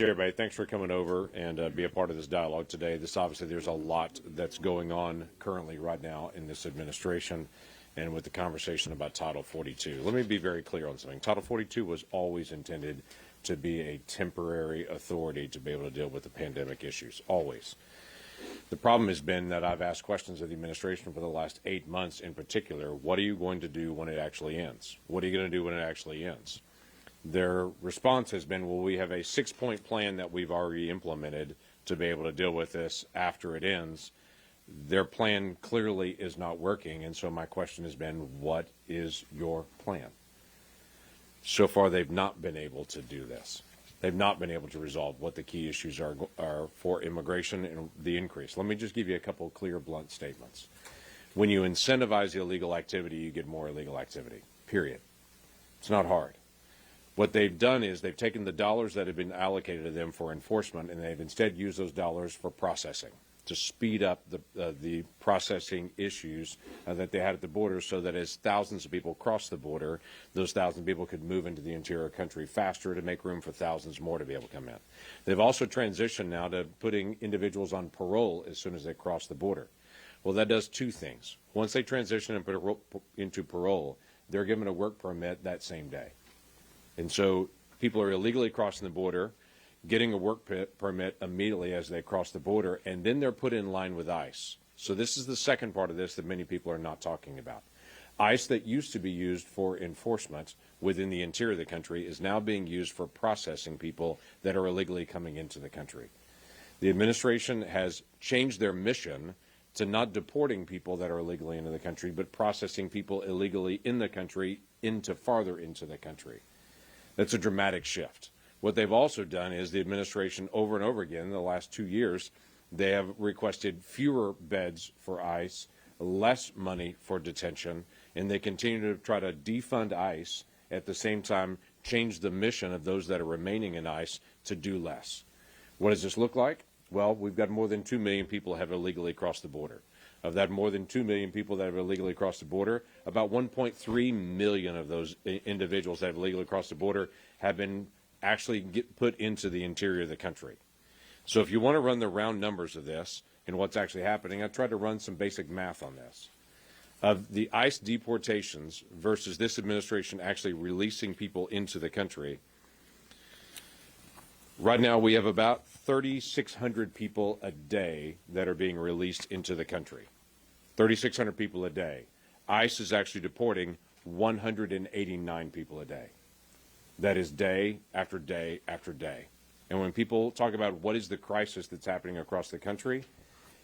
Everybody, thanks for coming over and be a part of this dialogue today. Obviously, there's a lot that's going on currently right now in this administration and with the conversation about Title 42. Let me be very clear on something. Title 42 was always intended to be a temporary authority to be able to deal with the pandemic issues, always. The problem has been that I've asked questions of the administration for the last 8 months in particular. What are you going to do when it actually ends? What are you going to do when it actually ends? Their response has been, well, we have a 6-point plan that we've already implemented to be able to deal with this after it ends. Their plan clearly is not working, and so my question has been, what is your plan? So far, they've not been able to do this. They've not been able to resolve what the key issues are for immigration and the increase. Let me just give you a couple of clear, blunt statements. When you incentivize illegal activity, you get more illegal activity, period. It's not hard. What they've done is they've taken the dollars that have been allocated to them for enforcement, and they've instead used those dollars for processing, to speed up the processing issues that they had at the border, so that as thousands of people cross the border, those thousands of people could move into the interior country faster to make room for thousands more to be able to come in. They've also transitioned now to putting individuals on parole as soon as they cross the border. Well, that does two things. Once they transition and put into parole, they're given a work permit that same day. And so people are illegally crossing the border, getting a work permit immediately as they cross the border, and then they're put in line with ICE. So this is the second part of this that many people are not talking about. ICE, that used to be used for enforcement within the interior of the country, is now being used for processing people that are illegally coming into the country. The administration has changed their mission to not deporting people that are illegally into the country, but processing people illegally in the country farther into the country. That's a dramatic shift. What they've also done is the administration over and over again in the last 2 years, they have requested fewer beds for ICE, less money for detention, and they continue to try to defund ICE, at the same time change the mission of those that are remaining in ICE to do less. What does this look like? Well, we've got more than 2 million people have illegally crossed the border. Of that more than 2 million people that have illegally crossed the border, about 1.3 million of those individuals that have illegally crossed the border have been actually put into the interior of the country. So if you want to run the round numbers of this and what's actually happening, I tried to run some basic math on this. Of the ICE deportations versus this administration actually releasing people into the country, right now we have about 3,600 people a day that are being released into the country. 3,600 people a day. ICE is actually deporting 189 people a day. That is day after day after day. And when people talk about what is the crisis that's happening across the country,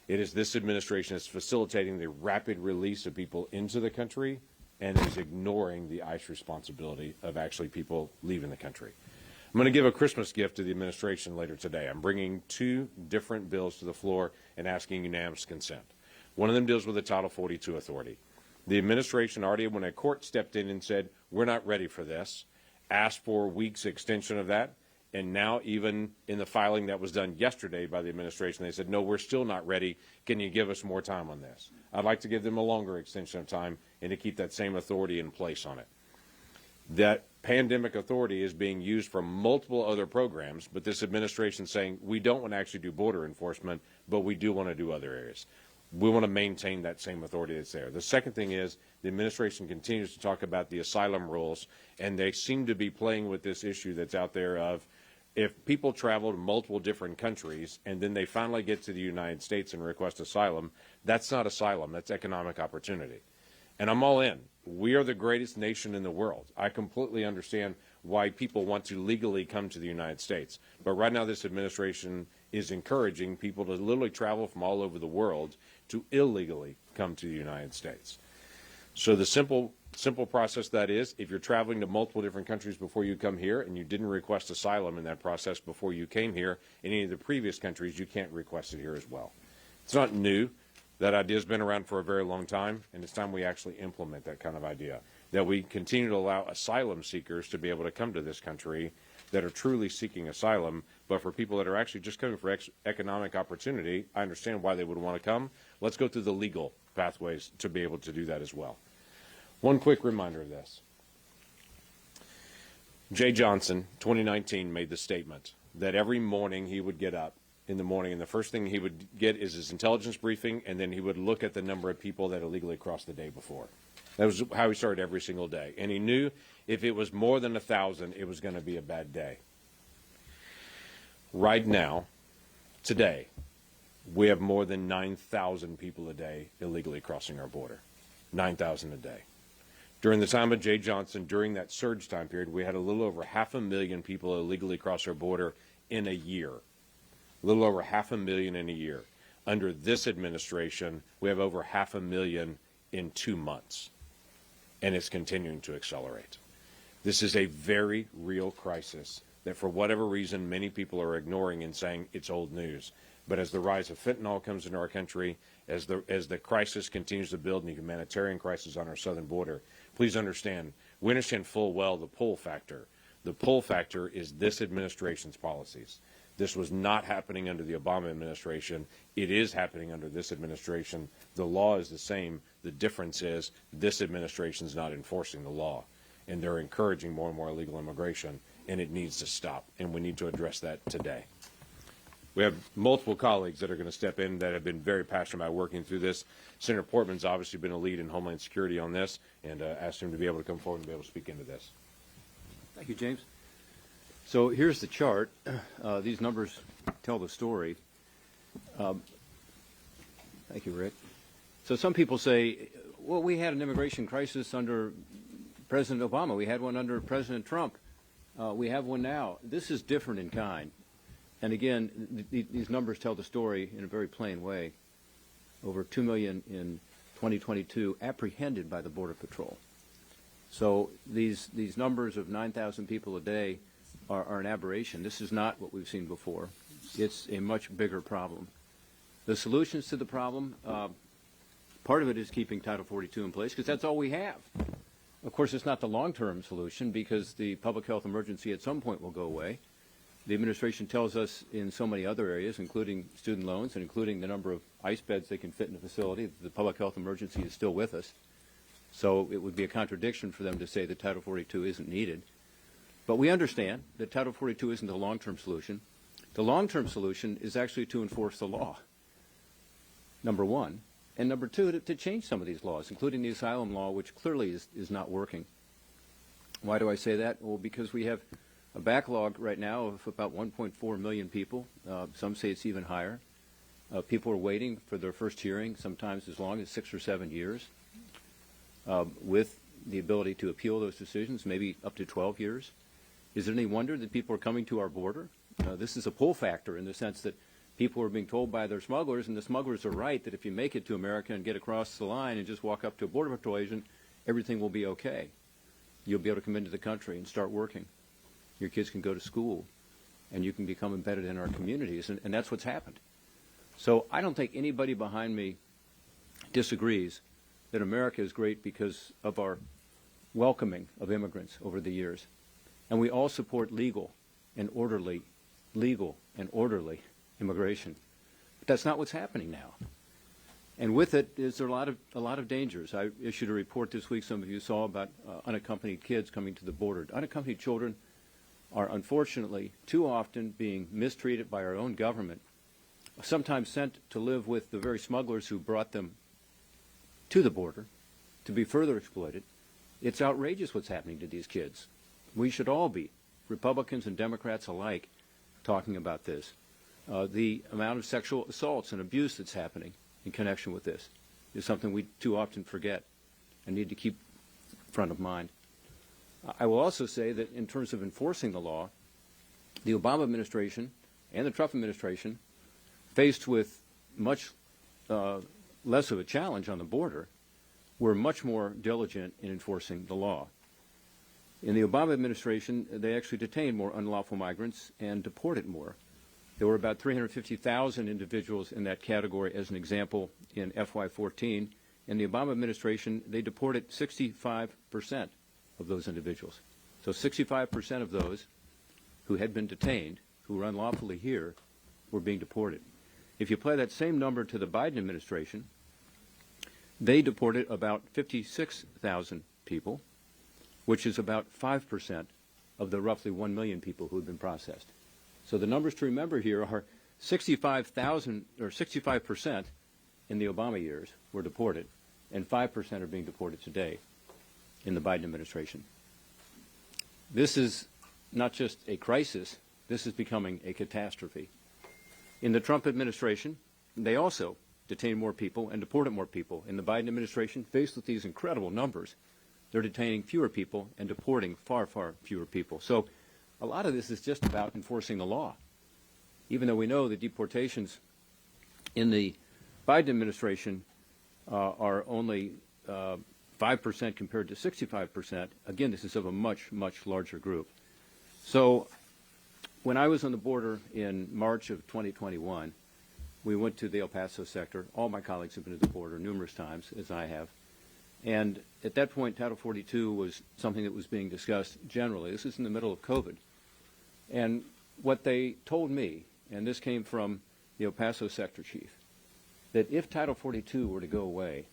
it is this administration is facilitating the rapid release of people into the country and is ignoring the ICE responsibility of actually people leaving the country. I'm going to give a Christmas gift to the administration later today. I'm bringing 2 different bills to the floor and asking unanimous consent. One of them deals with the Title 42 authority. The administration already, when a court stepped in and said, we're not ready for this, asked for weeks extension of that, and now even in the filing that was done yesterday by the administration, they said, no, we're still not ready. Can you give us more time on this? I'd like to give them a longer extension of time and to keep that same authority in place on it. That pandemic authority is being used for multiple other programs, but this administration is saying we don't want to actually do border enforcement, but we do want to do other areas. We want to maintain that same authority that's there. The second thing is the administration continues to talk about the asylum rules, and they seem to be playing with this issue that's out there of if people travel to multiple different countries and then they finally get to the United States and request asylum, that's not asylum, that's economic opportunity. And I'm all in. We are the greatest nation in the world. I completely understand why people want to legally come to the United States. But right now this administration is encouraging people to literally travel from all over the world to illegally come to the United States. So the simple process that is, if you're traveling to multiple different countries before you come here and you didn't request asylum in that process before you came here in any of the previous countries, you can't request it here as well. It's not new. That idea has been around for a very long time, and it's time we actually implement that kind of idea, that we continue to allow asylum seekers to be able to come to this country that are truly seeking asylum, but for people that are actually just coming for economic opportunity, I understand why they would want to come. Let's go through the legal pathways to be able to do that as well. One quick reminder of this. Jay Johnson, 2019, made the statement that every morning he would get up in the morning, and the first thing he would get is his intelligence briefing, and then he would look at the number of people that illegally crossed the day before. That was how he started every single day. And he knew if it was more than 1,000, it was going to be a bad day. Right now, today, we have more than 9,000 people a day illegally crossing our border. 9,000 a day. During the time of Jay Johnson, during that surge time period, we had a little over 500,000 people illegally cross our border in a year. A little over 500,000 in a year. Under this administration, we have over 500,000 in 2 months. And it's continuing to accelerate. This is a very real crisis that for whatever reason many people are ignoring and saying it's old news. But as the rise of fentanyl comes into our country, as the crisis continues to build and the humanitarian crisis on our southern border, please understand, we understand full well the pull factor. The pull factor is this administration's policies. This was not happening under the Obama administration. It is happening under this administration. The law is the same. The difference is this administration is not enforcing the law, and they're encouraging more and more illegal immigration, and it needs to stop, and we need to address that today. We have multiple colleagues that are going to step in that have been very passionate about working through this. Senator Portman's obviously been a lead in Homeland Security on this, and asked him to be able to come forward and be able to speak into this. Thank you, James. So here's the chart. These numbers tell the story. Thank you, Rick. So some people say, well, we had an immigration crisis under President Obama. We had one under President Trump. We have one now. This is different in kind. And again, these numbers tell the story in a very plain way. Over 2 million in 2022 apprehended by the Border Patrol. So these numbers of 9,000 people a day are an aberration. This is not what we've seen before. It's a much bigger problem. The solutions to the problem, part of it is keeping Title 42 in place because that's all we have. Of course, it's not the long-term solution because the public health emergency at some point will go away. The administration tells us in so many other areas, including student loans and including the number of ICE beds they can fit in a facility, the public health emergency is still with us. So it would be a contradiction for them to say that Title 42 isn't needed. But we understand that Title 42 isn't the long-term solution. The long-term solution is actually to enforce the law, number one. And number two, to change some of these laws, including the asylum law, which clearly is not working. Why do I say that? Well, because we have a backlog right now of about 1.4 million people. Some say it's even higher. People are waiting for their first hearing, sometimes as long as 6 or 7 years, with the ability to appeal those decisions, maybe up to 12 years. Is it any wonder that people are coming to our border? This is a pull factor in the sense that people are being told by their smugglers, and the smugglers are right, that if you make it to America and get across the line and just walk up to a Border Patrol agent, everything will be okay. You'll be able to come into the country and start working. Your kids can go to school, and you can become embedded in our communities, and that's what's happened. So I don't think anybody behind me disagrees that America is great because of our welcoming of immigrants over the years. And we all support legal and orderly immigration. But that's not what's happening now. And with it is there a lot of dangers. I issued a report this week, some of you saw, about unaccompanied kids coming to the border. Unaccompanied children are unfortunately too often being mistreated by our own government, sometimes sent to live with the very smugglers who brought them to the border to be further exploited. It's outrageous what's happening to these kids. We should all be, Republicans and Democrats alike, talking about this. The amount of sexual assaults and abuse that's happening in connection with this is something we too often forget and need to keep front of mind. I will also say that in terms of enforcing the law, the Obama administration and the Trump administration, faced with much less of a challenge on the border, were much more diligent in enforcing the law. In the Obama administration, they actually detained more unlawful migrants and deported more. There were about 350,000 individuals in that category, as an example, in FY14. In the Obama administration, they deported 65% of those individuals. So 65% of those who had been detained, who were unlawfully here, were being deported. If you apply that same number to the Biden administration, they deported about 56,000 people, which is about 5% of the roughly 1 million people who had been processed. So the numbers to remember here are 65,000 or 65% in the Obama years were deported, and 5% are being deported today in the Biden administration. This is not just a crisis, this is becoming a catastrophe. In the Trump administration, they also detained more people and deported more people. In the Biden administration, faced with these incredible numbers, they're detaining fewer people and deporting far, far fewer people. So a lot of this is just about enforcing the law. Even though we know the deportations in the Biden administration are only 5% compared to 65%, again, this is of a much, much larger group. So when I was on the border in March of 2021, we went to the El Paso sector. All my colleagues have been to the border numerous times, as I have. And at that point, Title 42 was something that was being discussed generally. This is in the middle of COVID. And what they told me, and this came from the El Paso sector chief, that if Title 42 were to go away,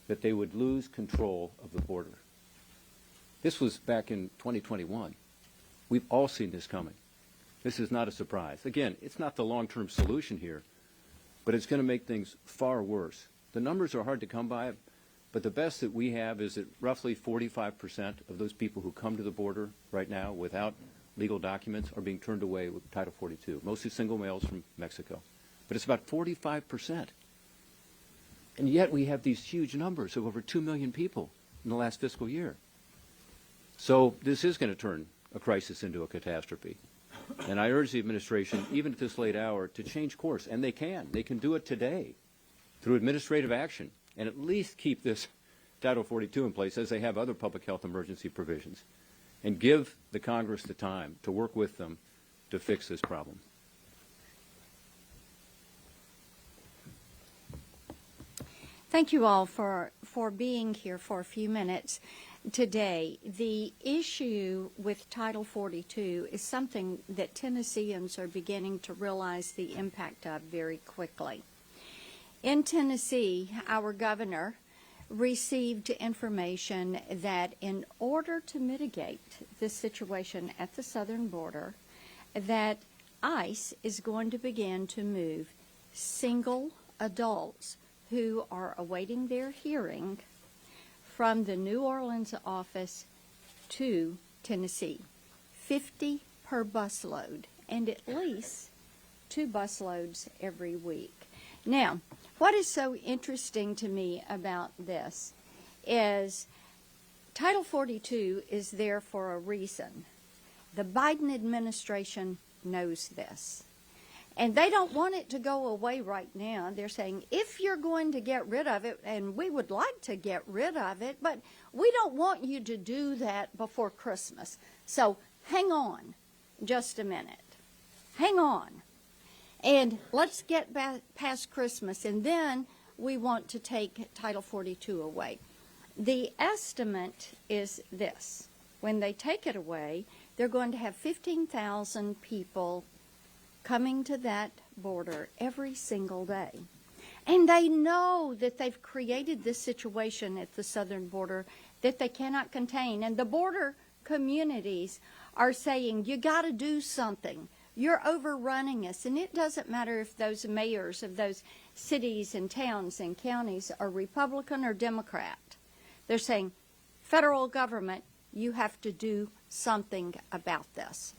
that they would lose control of the border. This was back in 2021. We've all seen this coming. This is not a surprise. Again, it's not the long-term solution here, but it's going to make things far worse. The numbers are hard to come by, but the best that we have is that roughly 45% of those people who come to the border right now without legal documents are being turned away with Title 42, mostly single males from Mexico. But it's about 45%. And yet we have these huge numbers of over 2 million people in the last fiscal year. So this is going to turn a crisis into a catastrophe. And I urge the administration, even at this late hour, to change course. And they can. They can do it today through administrative action and at least keep this Title 42 in place as they have other public health emergency provisions, and give the Congress the time to work with them to fix this problem. Thank you all for being here for a few minutes today. The issue with Title 42 is something that Tennesseans are beginning to realize the impact of very quickly. In Tennessee, our governor received information that in order to mitigate the situation at the southern border, that ICE is going to begin to move single adults who are awaiting their hearing from the New Orleans office to Tennessee. 50 per busload, and at least 2 busloads every week. Now, what is so interesting to me about this is Title 42 is there for a reason. The Biden administration knows this. And they don't want it to go away right now. They're saying, if you're going to get rid of it, and we would like to get rid of it, but we don't want you to do that before Christmas. So hang on just a minute. Hang on. And let's get past Christmas, and then we want to take Title 42 away. The estimate is this. When they take it away, they're going to have 15,000 people coming to that border every single day. And they know that they've created this situation at the southern border that they cannot contain. And the border communities are saying, you got to do something. You're overrunning us. And it doesn't matter if those mayors of those cities and towns and counties are Republican or Democrat. They're saying, federal government, you have to do something about this.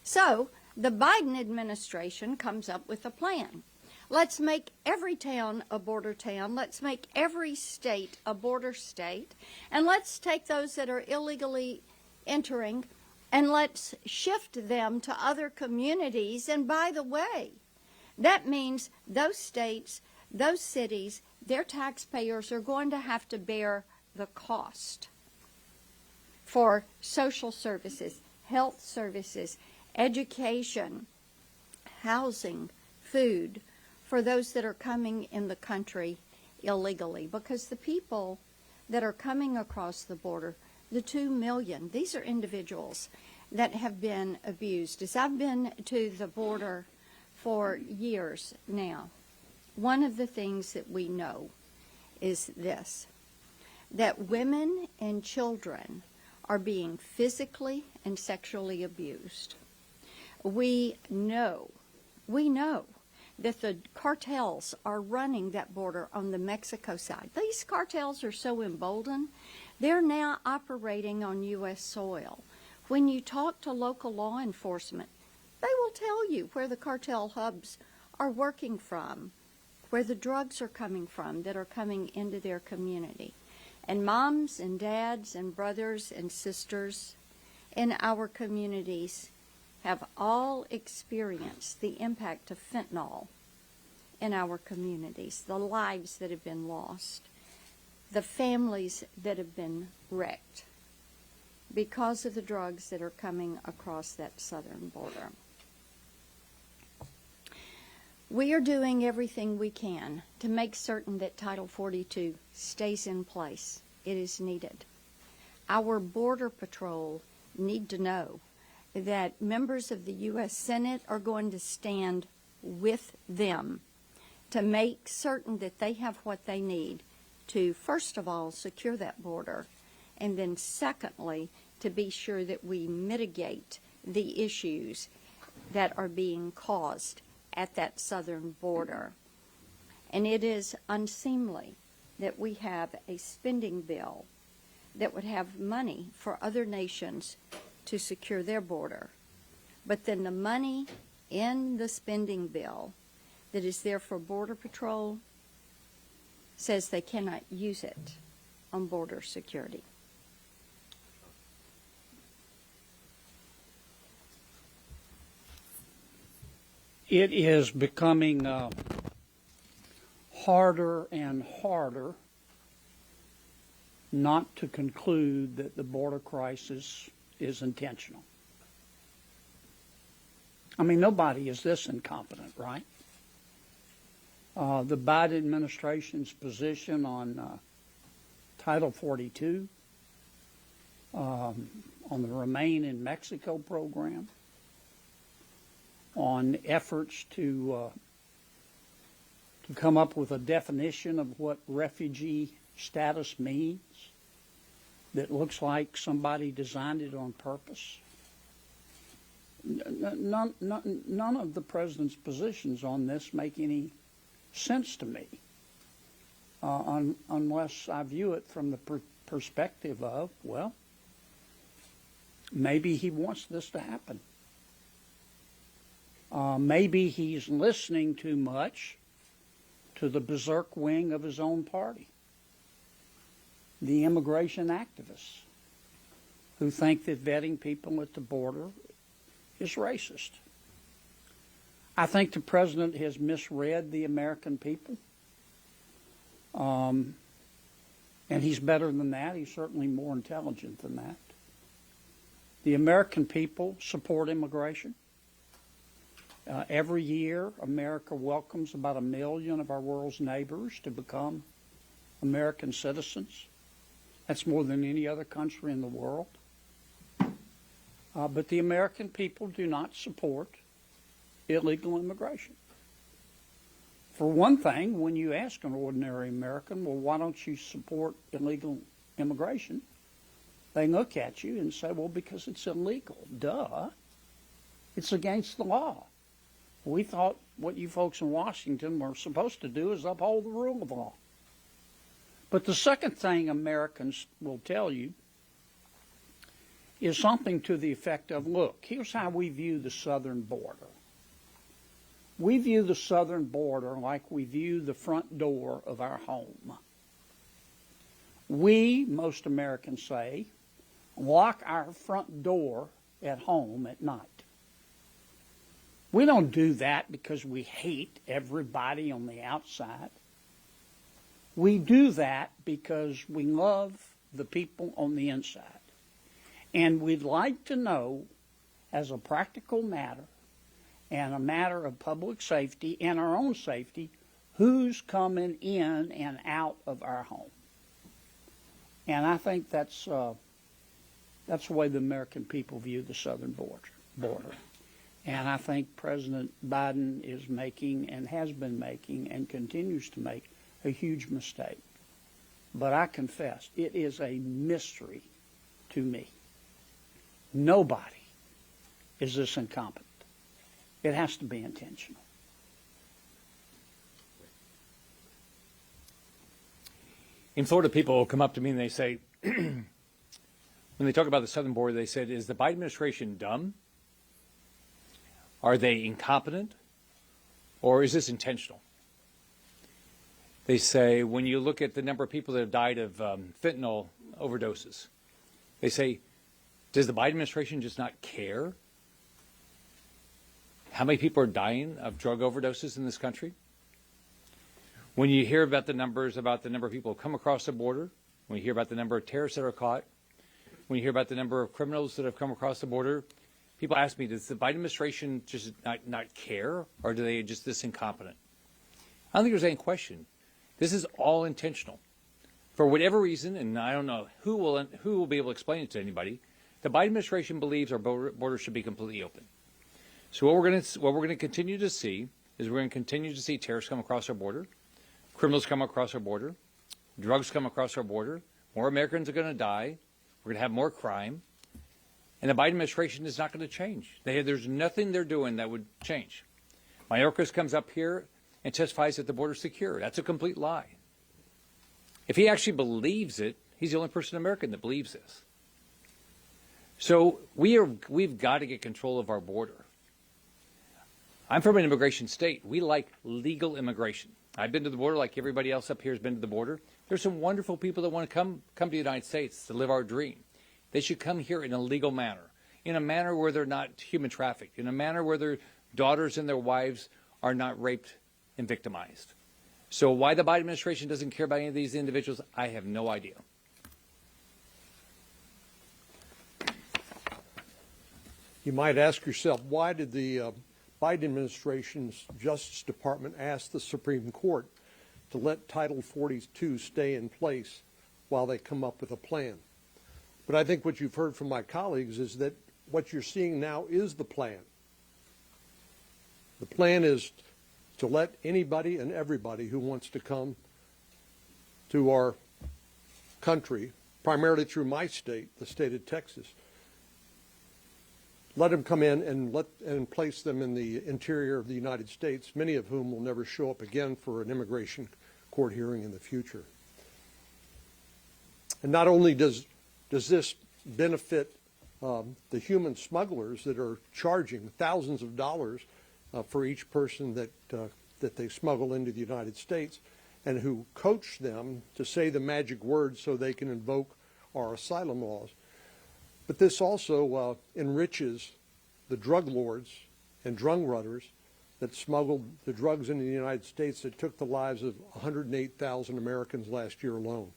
So the Biden administration comes up with a plan. Let's make every town a border town. Let's make every state a border state. And let's take those that are illegally entering and let's shift them to other communities. And by the way, that means those states, those cities, their taxpayers are going to have to bear the cost for social services, health services, education, housing, food, for those that are coming in the country illegally. Because the people that are coming across the border, the 2 million, these are individuals that have been abused. As I've been to the border for years now, one of the things that we know is this, that women and children are being physically and sexually abused. We know that the cartels are running that border on the Mexico side. These cartels are so emboldened, they're now operating on U.S. soil. When you talk to local law enforcement, they will tell you where the cartel hubs are working from, where the drugs are coming from that are coming into their community. And moms and dads and brothers and sisters in our communities have all experienced the impact of fentanyl in our communities, the lives that have been lost, the families that have been wrecked because of the drugs that are coming across that southern border. We are doing everything we can to make certain that Title 42 stays in place. It is needed. Our Border Patrol need to know that members of the U.S. Senate are going to stand with them to make certain that they have what they need to, first of all, secure that border, and then secondly, to be sure that we mitigate the issues that are being caused at that southern border. And it is unseemly that we have a spending bill that would have money for other nations to secure their border. But then the money in the spending bill that is there for Border Patrol says they cannot use it on border security. It is becoming harder and harder not to conclude that the border crisis is intentional. I mean, nobody is this incompetent, right? The Biden administration's position on Title 42, on the Remain in Mexico program, on efforts to come up with a definition of what refugee status means that looks like somebody designed it on purpose. None of the president's positions on this make any sense to me, unless I view it from the perspective of, well, maybe he wants this to happen. Maybe he's listening too much to the berserk wing of his own party, the immigration activists who think that vetting people at the border is racist. I think the president has misread the American people. And he's better than that. He's certainly more intelligent than that. The American people support immigration. Every year, America welcomes about 1 million of our world's neighbors to become American citizens. That's more than any other country in the world. But the American people do not support illegal immigration. For one thing, when you ask an ordinary American, well, why don't you support illegal immigration? They look at you and say, well, because it's illegal. Duh. It's against the law. We thought what you folks in Washington were supposed to do is uphold the rule of law. But the second thing Americans will tell you is something to the effect of, look, here's how we view the southern border. We view the southern border like we view the front door of our home. We, most Americans say, lock our front door at home at night. We don't do that because we hate everybody on the outside. We do that because we love the people on the inside. And we'd like to know, as a practical matter, and a matter of public safety and our own safety, who's coming in and out of our home. And I think that's the way the American people view the southern border. And I think President Biden is making and has been making and continues to make a huge mistake. But I confess, it is a mystery to me. Nobody is this incompetent. It has to be intentional. In Florida, people will come up to me and they say, when they talk about the southern border, they said, is the Biden administration dumb? Are they incompetent? Or is this intentional? They say, when you look at the number of people that have died of fentanyl overdoses, they say, does the Biden administration just not care how many people are dying of drug overdoses in this country? When you hear about the numbers, about the number of people who come across the border, when you hear about the number of terrorists that are caught, when you hear about the number of criminals that have come across the border, people ask me, does the Biden administration just not care, or do they just this incompetent? I don't think there's any question. This is all intentional. For whatever reason, and I don't know who will be able to explain it to anybody, the Biden administration believes our border should be completely open. So what we're going to continue to see is we're going to continue to see terrorists come across our border, criminals come across our border, drugs come across our border, more Americans are going to die, we're going to have more crime, and the Biden administration is not going to change. There's nothing they're doing that would change. Mayorkas comes up here and testifies that the border's secure. That's a complete lie. If he actually believes it, he's the only person in America that believes this. So we've got to get control of our border. I'm from an immigration state. We like legal immigration. I've been to the border like everybody else up here has been to the border. There's some wonderful people that want to come to the United States to live our dream. They should come here in a legal manner, in a manner where they're not human trafficked, in a manner where their daughters and their wives are not raped and victimized. So why the Biden administration doesn't care about any of these individuals, I have no idea. You might ask yourself, why did the Biden administration's Justice Department ask the Supreme Court to let Title 42 stay in place while they come up with a plan? But I think what you've heard from my colleagues is that what you're seeing now is the plan. The plan is to let anybody and everybody who wants to come to our country, primarily through my state, the state of Texas, let them come in and place them in the interior of the United States, many of whom will never show up again for an immigration court hearing in the future. And not only does this benefit the human smugglers that are charging thousands of dollars for each person that they smuggle into the United States, and who coach them to say the magic words so they can invoke our asylum laws. But this also enriches the drug lords and drug runners that smuggled the drugs into the United States that took the lives of 108,000 Americans last year alone.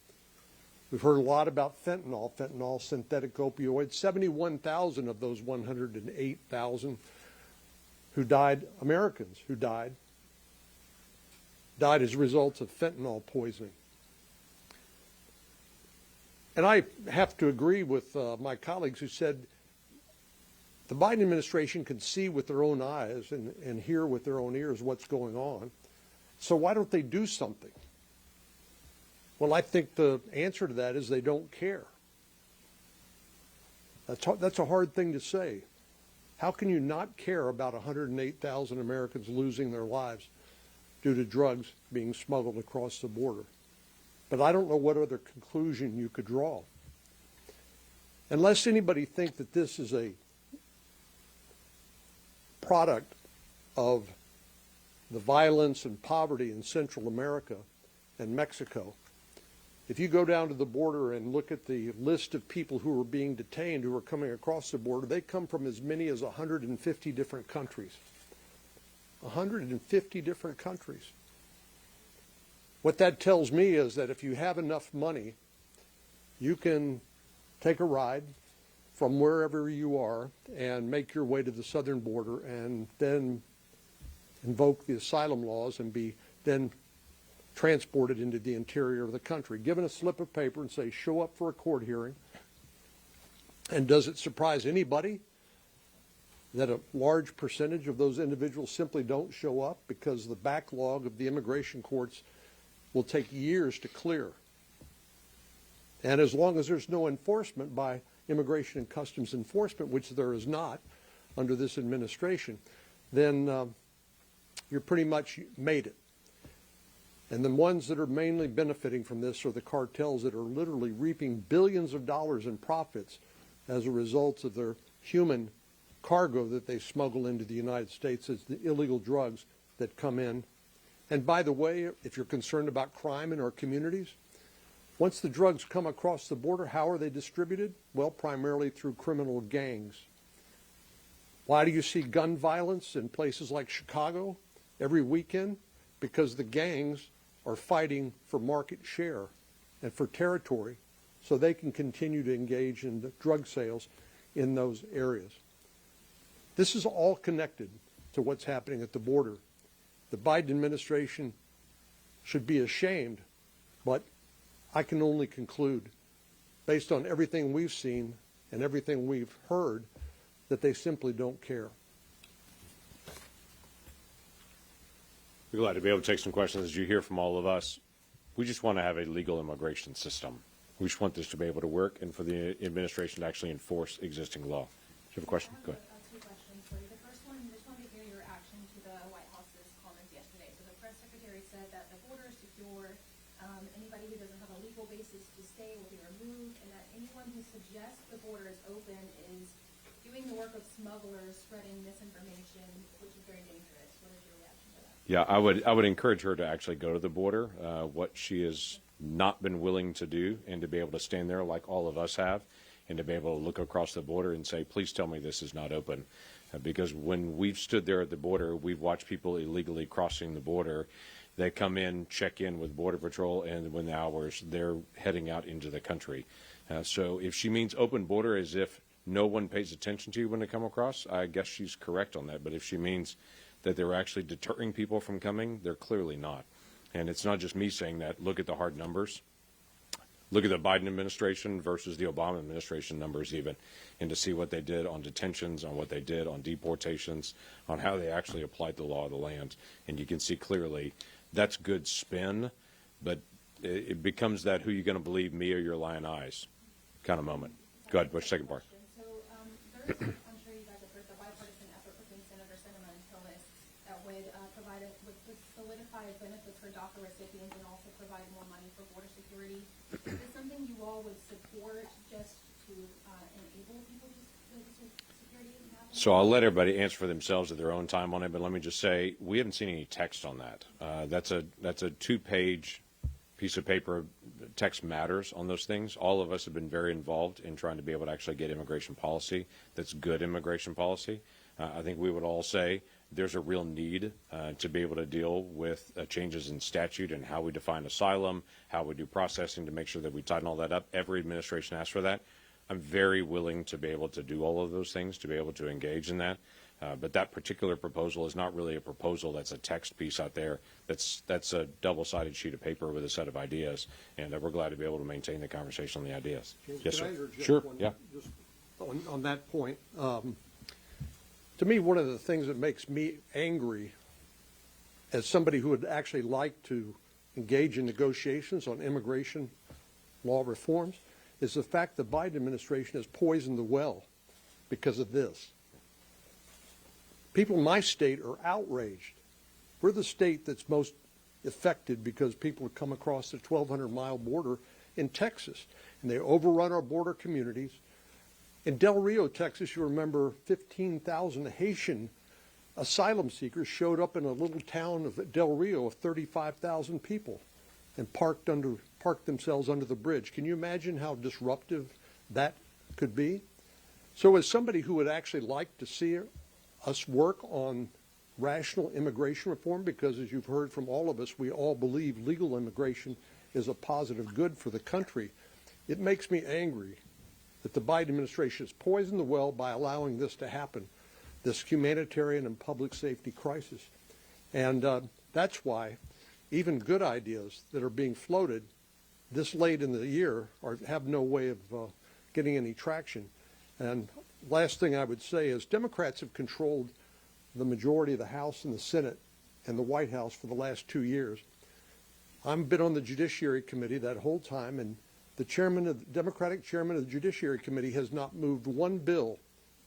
We've heard a lot about fentanyl, synthetic opioids. 71,000 of those 108,000 who died, Americans who died as a result of fentanyl poisoning. And I have to agree with my colleagues who said the Biden administration can see with their own eyes and hear with their own ears what's going on. So why don't they do something? Well, I think the answer to that is they don't care. That's a hard thing to say. How can you not care about 108,000 Americans losing their lives due to drugs being smuggled across the border? But I don't know what other conclusion you could draw. Unless anybody thinks that this is a product of the violence and poverty in Central America and Mexico, if you go down to the border and look at the list of people who are being detained, who are coming across the border, they come from as many as 150 different countries. 150 different countries. What that tells me is that if you have enough money, you can take a ride from wherever you are and make your way to the southern border and then invoke the asylum laws and be then transported into the interior of the country, given a slip of paper and say, show up for a court hearing. And does it surprise anybody that a large percentage of those individuals simply don't show up because the backlog of the immigration courts will take years to clear? And as long as there's no enforcement by Immigration and Customs Enforcement, which there is not under this administration, then you're pretty much made it. And the ones that are mainly benefiting from this are the cartels that are literally reaping billions of dollars in profits as a result of their human cargo that they smuggle into the United States as the illegal drugs that come in. And by the way, if you're concerned about crime in our communities, once the drugs come across the border, how are they distributed? Well, primarily through criminal gangs. Why do you see gun violence in places like Chicago every weekend? Because the gangs are fighting for market share and for territory so they can continue to engage in the drug sales in those areas. This is all connected to what's happening at the border. The Biden administration should be ashamed, but I can only conclude, based on everything we've seen and everything we've heard, that they simply don't care. We're glad to be able to take some questions. As you hear from all of us, we just want to have a legal immigration system. We just want this to be able to work and for the administration to actually enforce existing law. Do you have a question? Go ahead. Two questions for you. The first one, I just wanted to hear your reaction to the White House's comments yesterday. So the press secretary said that the border is secure. Anybody who doesn't have a legal basis to stay will be removed, and that anyone who suggests the border is open is doing the work of smugglers spreading misinformation, which is very dangerous. What is your reaction to that? Yeah, I would encourage her to actually go to the border. What she has not been willing to do, and to be able to stand there like all of us have, and to be able to look across the border and say, please tell me this is not open. Because when we've stood there at the border, we've watched people illegally crossing the border. They come in, check in with Border Patrol, and within hours, they're heading out into the country. So if she means open border as if no one pays attention to you when they come across, I guess she's correct on that. But if she means that they're actually deterring people from coming, they're clearly not. And it's not just me saying that. Look at the hard numbers. Look at the Biden administration versus the Obama administration numbers even, and to see what they did on detentions, on what they did on deportations, on how they actually applied the law of the land. And you can see clearly that's good spin, but it becomes that who you going to believe, me or your lying eyes kind of moment. Go ahead, Bush, second part. So there is, I'm sure you guys have heard, the bipartisan effort between Senator Sinema and Tillis that would would solidify benefits for DACA recipients and also provide more money for border security. Is this something you all would support just to enable people to security happen? So I'll let everybody answer for themselves at their own time on it, but let me just say we haven't seen any text on that. That's a two-page piece of paper. Text matters on those things. All of us have been very involved in trying to be able to actually get immigration policy that's good immigration policy. I think we would all say there's a real need to be able to deal with changes in statute and how we define asylum, how we do processing to make sure that we tighten all that up. Every administration asks for that. I'm very willing to be able to do all of those things, to be able to engage in that. But that particular proposal is not really a proposal that's a text piece out there. That's a double-sided sheet of paper with a set of ideas, and we're glad to be able to maintain the conversation on the ideas. James, Yes, can sir. I interject Sure. one- Yeah. Just on that point, to me, one of the things that makes me angry as somebody who would actually like to engage in negotiations on immigration law reforms is the fact the Biden administration has poisoned the well because of this. People in my state are outraged. We're the state that's most affected because people have come across the 1,200-mile border in Texas, and they overrun our border communities. In Del Rio, Texas, you remember 15,000 Haitian asylum seekers showed up in a little town of Del Rio of 35,000 people and parked themselves under the bridge. Can you imagine how disruptive that could be? So as somebody who would actually like to see us work on rational immigration reform, because as you've heard from all of us, we all believe legal immigration is a positive good for the country, it makes me angry that the Biden administration has poisoned the well by allowing this to happen, this humanitarian and public safety crisis. And that's why even good ideas that are being floated this late in the year have no way of getting any traction. And last thing I would say is Democrats have controlled the majority of the House and the Senate and the White House for the last 2 years. I've been on the Judiciary Committee that whole time, and the Democratic chairman of the Judiciary Committee has not moved one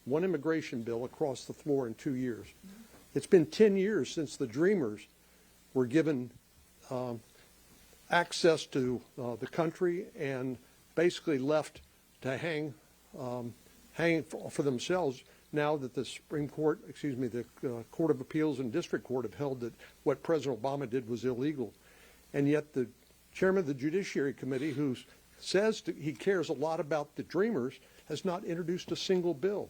immigration bill across the floor in 2 years. It's been 10 years since the Dreamers were given access to the country and basically left to hang for themselves now that the Supreme Court, the Court of Appeals and District Court have held that what President Obama did was illegal. And yet the chairman of the Judiciary Committee, who says he cares a lot about the Dreamers, has not introduced a single bill.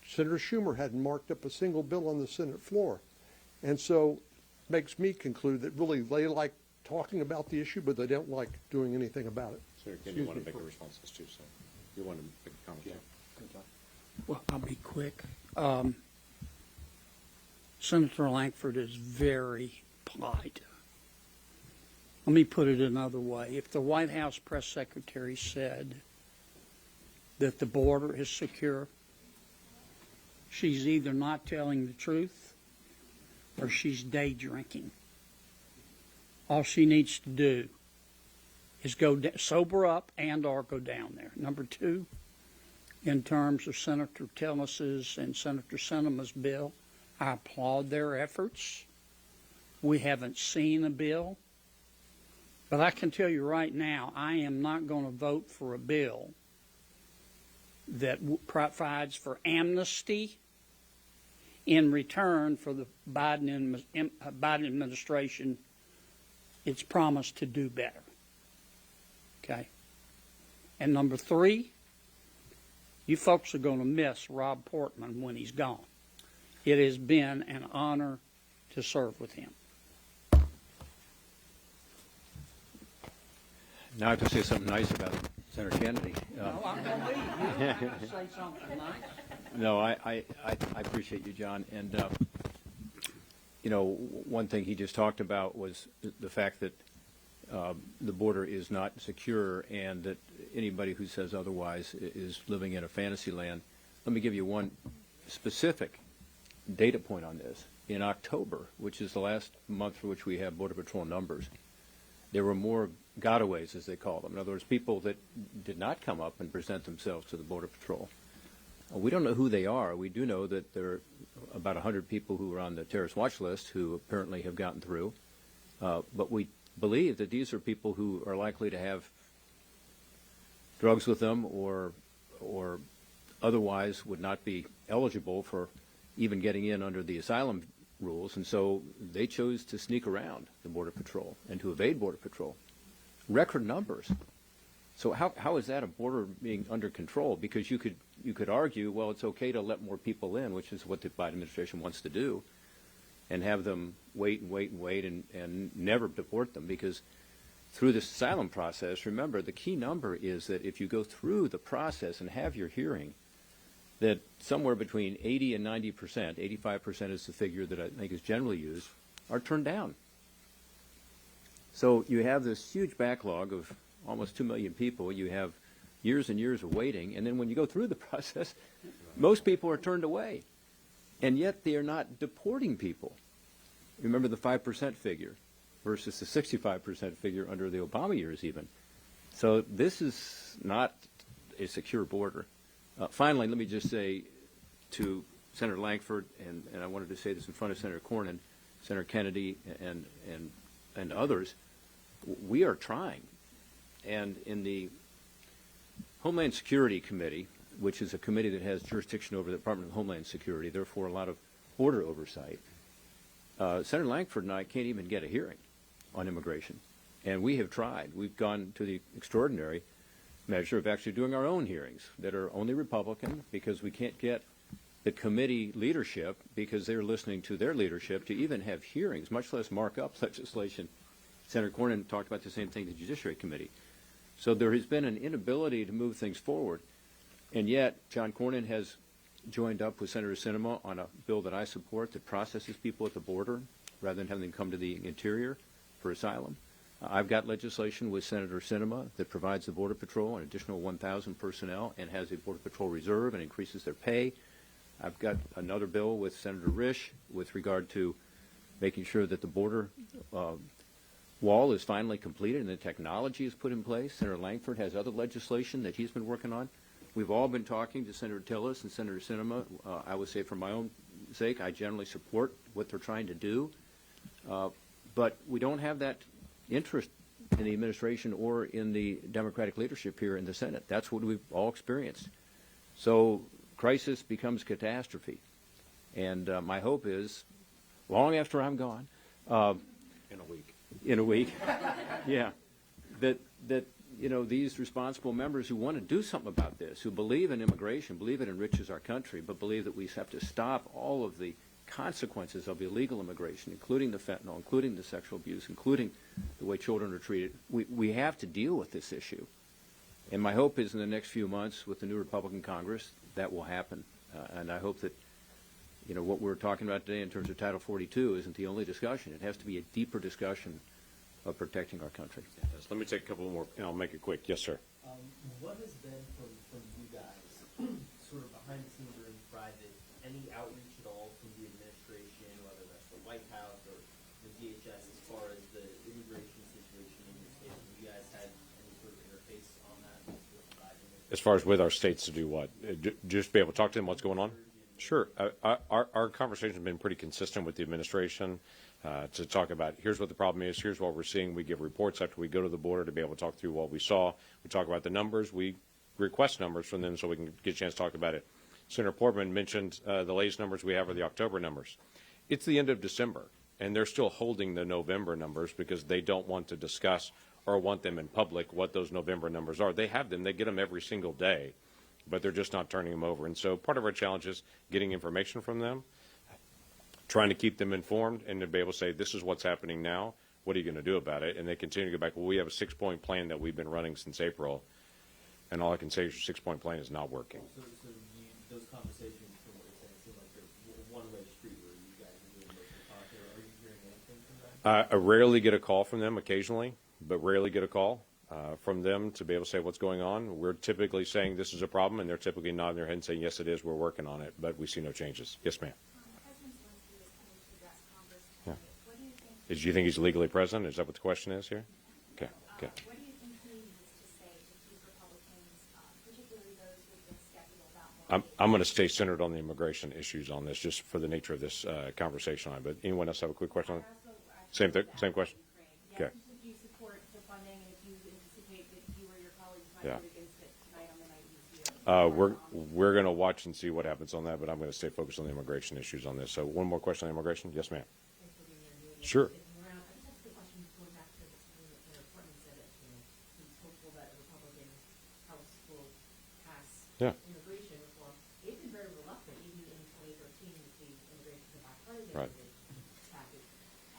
Senator Schumer hadn't marked up a single bill on the Senate floor. And so it makes me conclude that really they like talking about the issue, but they don't like doing anything about it. Sir, can you want to make a response to this too, sir? You want to make a comment? Yeah. Well, I'll be quick. Senator Lankford is very polite. Let me put it another way. If the White House press secretary said that the border is secure, she's either not telling the truth or she's day drinking. All she needs to do is sober up and or go down there. Number two, in terms of Senator Tillis's and Senator Sinema's bill, I applaud their efforts. We haven't seen a bill, but I can tell you right now, I am not going to vote for a bill that provides for amnesty in return for the Biden administration its promise to do better. Okay? And number three, you folks are going to miss Rob Portman when he's gone. It has been an honor to serve with him. Now I have to say something nice about Senator Kennedy. No, I'm going to leave. You have to say something nice. No, I appreciate you, John. And, one thing he just talked about was the fact that the border is not secure and that anybody who says otherwise is living in a fantasy land. Let me give you one specific data point on this. In October, which is the last month for which we have Border Patrol numbers, there were more gotaways, as they call them. In other words, people that did not come up and present themselves to the Border Patrol. We don't know who they are. We do know that there are about 100 people who are on the terrorist watch list who apparently have gotten through. But we believe that these are people who are likely to have drugs with them or otherwise would not be eligible for even getting in under the asylum rules. And so they chose to sneak around the Border Patrol and to evade Border Patrol. Record numbers. So how is that a border being under control? Because you could argue, well, it's okay to let more people in, which is what the Biden administration wants to do, and have them wait and never deport them. Because through this asylum process, remember, the key number is that if you go through the process and have your hearing, that somewhere between 80 and 90%, 85% is the figure that I think is generally used, are turned down. So you have this huge backlog of almost 2 million people. You have years and years of waiting, and then when you go through the process, most people are turned away, and yet they are not deporting people. Remember the 5% figure versus the 65% figure under the Obama years even. So this is not a secure border. Finally, let me just say to Senator Lankford, and I wanted to say this in front of Senator Cornyn, Senator Kennedy, and others, we are trying. And in the Homeland Security Committee, which is a committee that has jurisdiction over the Department of Homeland Security, therefore a lot of border oversight, Senator Lankford and I can't even get a hearing on immigration. And we have tried. We've gone to the extraordinary measure of actually doing our own hearings that are only Republican, because we can't get the committee leadership, because they're listening to their leadership, to even have hearings, much less mark up legislation. Senator Cornyn talked about the same thing to the Judiciary Committee. So there has been an inability to move things forward, and yet John Cornyn has joined up with Senator Sinema on a bill that I support that processes people at the border rather than having them come to the interior for asylum. I've got legislation with Senator Sinema that provides the Border Patrol an additional 1,000 personnel and has a Border Patrol reserve and increases their pay. I've got another bill with Senator Risch with regard to making sure that the border wall is finally completed and the technology is put in place. Senator Lankford has other legislation that he's been working on. We've all been talking to Senator Tillis and Senator Sinema. I would say from my own sake, I generally support what they're trying to do. But we don't have that interest in the administration or in the Democratic leadership here in the Senate. That's what we've all experienced. So crisis becomes catastrophe. And my hope is, long after I'm gone, in a week, yeah, that these responsible members who want to do something about this, who believe in immigration, believe it enriches our country, but believe that we have to stop all of the consequences of illegal immigration, including the fentanyl, including the sexual abuse, including the way children are treated. We have to deal with this issue. And my hope is in the next few months with the new Republican Congress, that will happen. And I hope that, what we're talking about today in terms of Title 42 isn't the only discussion. It has to be a deeper discussion of protecting our country. Let me take a couple more, and I'll make it quick. Yes, sir. What has been from you guys, sort of behind the scenes or in private, any outreach at all from the administration, whether that's the White House or the DHS, as far as the immigration situation in your state? Have you guys had any sort of interface on that? As far as with our states to do what? Just be able to talk to them what's going on? Sure. Our conversation has been pretty consistent with the administration to talk about here's what the problem is, here's what we're seeing. We give reports after we go to the border to be able to talk through what we saw. We talk about the numbers. We request numbers from them so we can get a chance to talk about it. Senator Portman mentioned the latest numbers we have are the October numbers. It's the end of December, and they're still holding the November numbers because they don't want to discuss or want them in public what those November numbers are. They have them. They get them every single day, but they're just not turning them over. And so part of our challenge is getting information from them, trying to keep them informed, and to be able to say, this is what's happening now. What are you going to do about it? And they continue to go back, well, we have a 6-point plan that we've been running since April, and all I can say is your 6-point plan is not working. So those conversations, from what you're saying, seem like they're a one-way street where you guys are doing most of the talking. Are you hearing anything from them? I rarely get a call from them, occasionally, but rarely get a call from them to be able to say what's going on. We're typically saying this is a problem, and they're typically nodding their head and saying, yes, it is, we're working on it, but we see no changes. Yes, ma'am. Yeah. Do you think he's legally present? Is that what the question is here? Okay. Okay. What do you think he needs to say to keep Republicans, particularly those who've been skeptical about more? I'm going to stay centered on the immigration issues on this, just for the nature of this conversation on it. But anyone else have a quick question on it? Same thing. Same question. Okay. Do you support the funding, and if you anticipate that you or your colleagues might Yeah. vote against it tonight on the night you see it? We're going to watch and see what happens on that, but I'm going to stay focused on the immigration issues on this. So one more question on immigration. Yes, ma'am. Sure. I just have a question going back to something that Senator Portman said, that he's hopeful that the Republican House will pass immigration reform. They've been very reluctant, even in 2013, to see immigration as a bipartisan Right. package.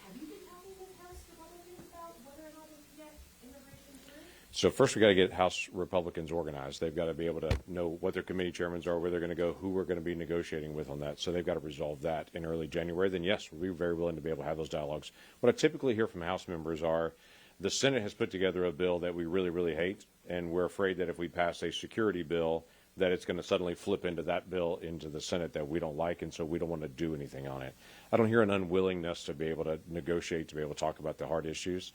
Have you been talking with House Republicans about whether or not we can get immigration through? So first we got to get House Republicans organized. They've got to be able to know what their committee chairmen are, where they're going to go, who we're going to be negotiating with on that. So they've got to resolve that in early January. Then yes, we're very willing to be able to have those dialogues. What I typically hear from House members are the Senate has put together a bill that we really, really hate, and we're afraid that if we pass a security bill, that it's going to suddenly flip into that bill into the Senate that we don't like, and so we don't want to do anything on it. I don't hear an unwillingness to be able to negotiate, to be able to talk about the hard issues.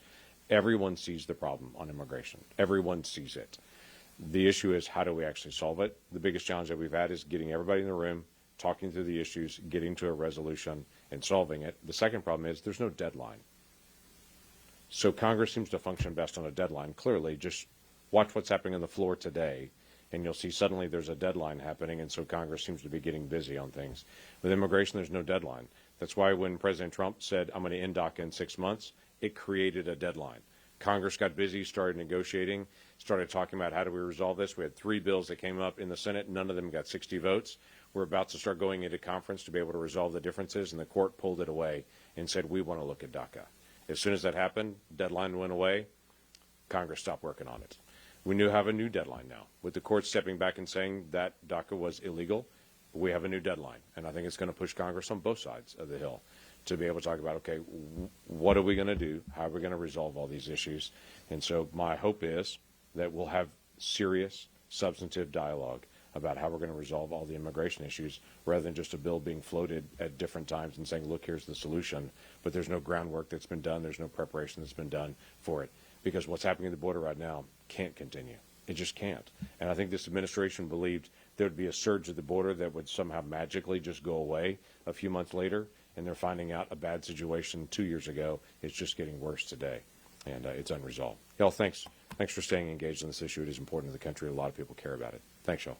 Everyone sees the problem on immigration. Everyone sees it. The issue is, how do we actually solve it? The biggest challenge that we've had is getting everybody in the room, talking through the issues, getting to a resolution, and solving it. The second problem is there's no deadline. So Congress seems to function best on a deadline. Clearly, just watch what's happening on the floor today, and you'll see suddenly there's a deadline happening, and so Congress seems to be getting busy on things. With immigration, there's no deadline. That's why when President Trump said, I'm going to end DACA in 6 months, it created a deadline. Congress got busy, started negotiating, started talking about how do we resolve this. We had 3 bills that came up in the Senate. None of them got 60 votes. We're about to start going into conference to be able to resolve the differences, and the court pulled it away and said, we want to look at DACA. As soon as that happened, deadline went away. Congress stopped working on it. We have a new deadline now. With the court stepping back and saying that DACA was illegal, we have a new deadline. And I think it's going to push Congress on both sides of the hill to be able to talk about, okay, what are we going to do? How are we going to resolve all these issues? And so my hope is that we'll have serious, substantive dialogue about how we're going to resolve all the immigration issues, rather than just a bill being floated at different times and saying, look, here's the solution, but there's no groundwork that's been done, there's no preparation that's been done for it. Because what's happening at the border right now can't continue. It just can't. And I think this administration believed there would be a surge at the border that would somehow magically just go away a few months later, and they're finding out a bad situation 2 years ago. It's just getting worse today, and it's unresolved. Y'all, thanks for staying engaged on this issue. It is important to the country. A lot of people care about it. Thanks, y'all.